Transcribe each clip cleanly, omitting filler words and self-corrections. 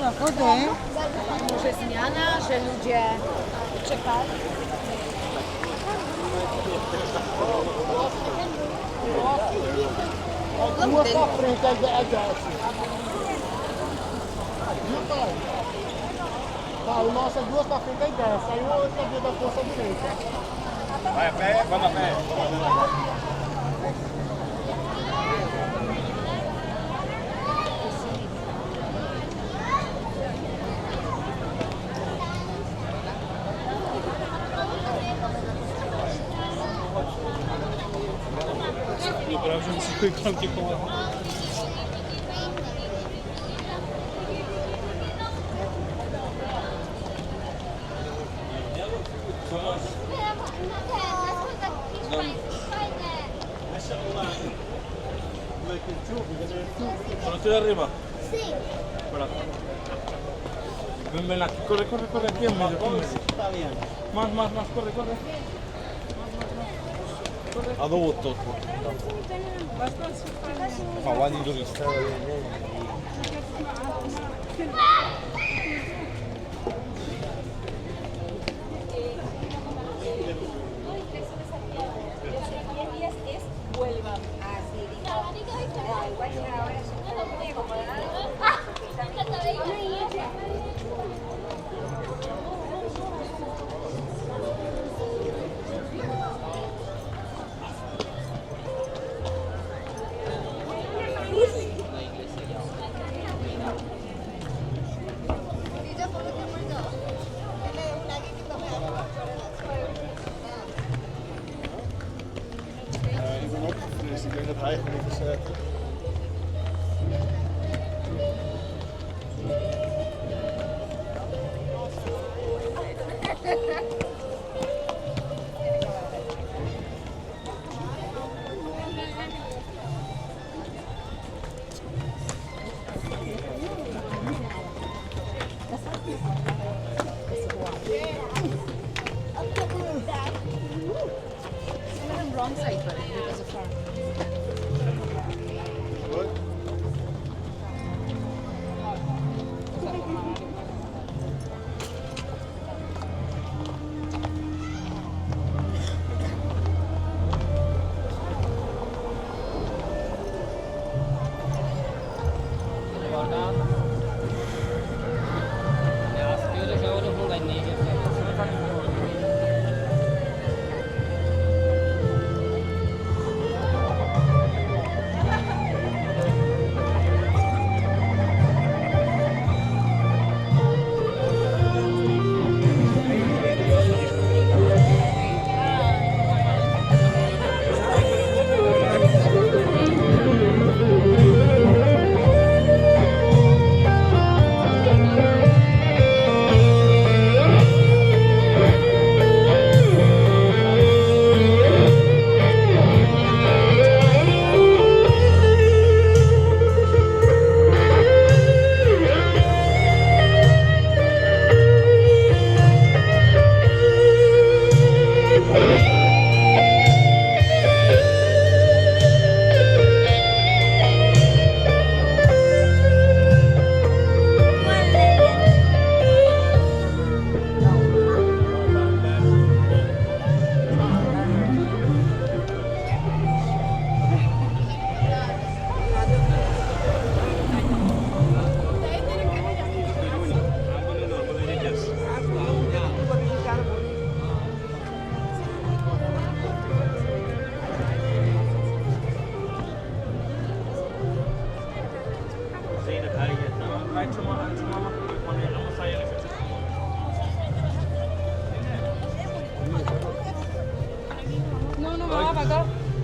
Może zmiana, że ludzie czekali? Duas pra frente, é desce. Viu, pai? Tá, o nosso é duas pra frente e desce. Aí o outro é da força direita. Vai a pé, vamos a pé. Wybrałem, że zwykłej klamki pomaga. ¿Solo estoy arriba? Sí. Por acá. Ven, ven aquí, corre, corre, corre, aquí en medio. Tá vendo? Más, corre, corre. A dół to. Pałani do listera. Ik denk dat hij gewoon verzet. Wrong side, but because of farm.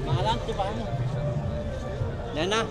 Malang tu Pak. Dana.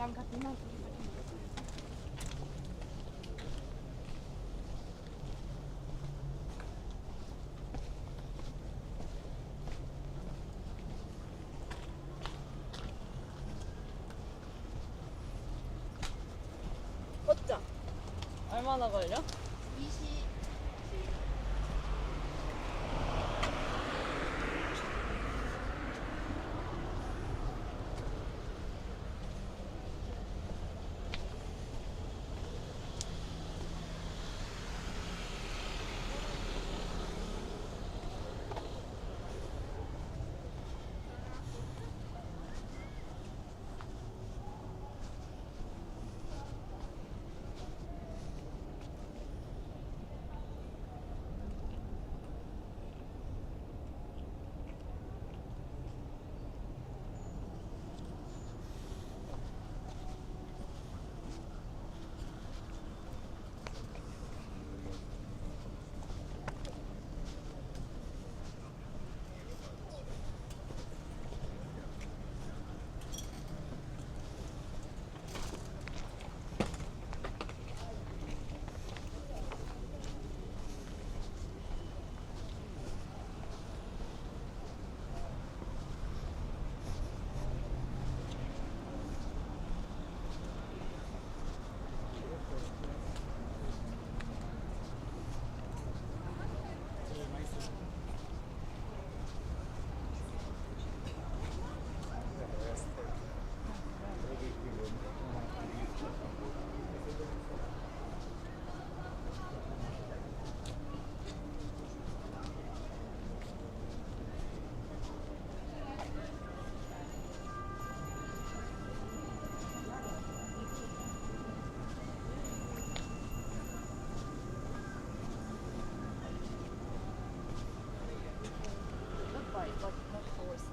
banca prima. 걷자. 얼마나 걸려?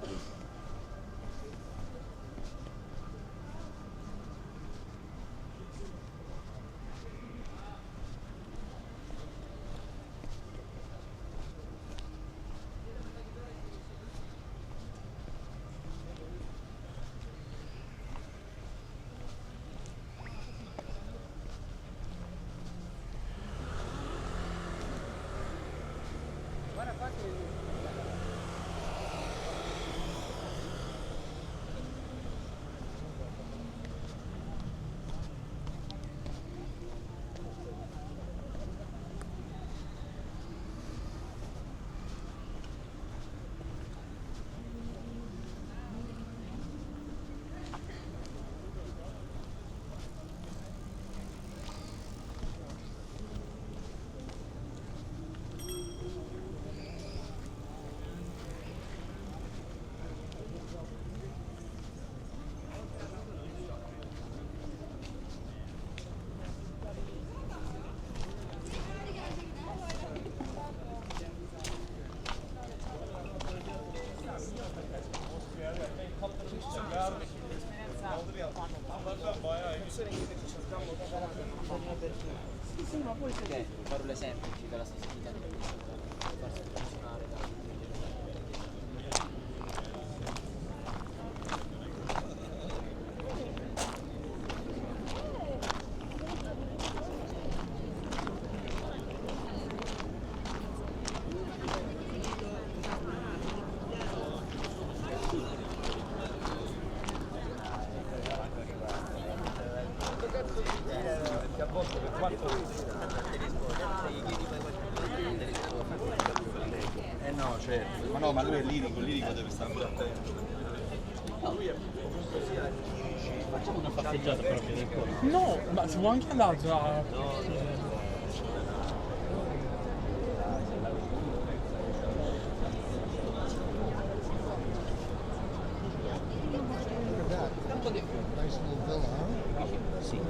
20. Perché farò l'esempio, ci dà la sensibilità di farsi funzionare da perché a volte per quanto no, certo, ma no, ma lui è lirico, il lirico deve stare più attento. Lui è comunque sia facciamo una passeggiata proprio del corpo. No, ma si può anche andare già. Nice little villa, huh? Sì.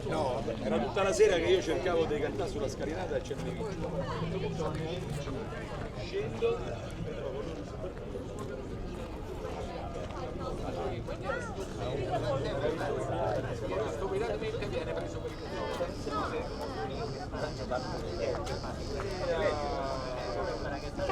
No, era tutta la sera che io cercavo di cantare sulla scalinata e ce ne avevi. Scendo. stupidamente viene preso per il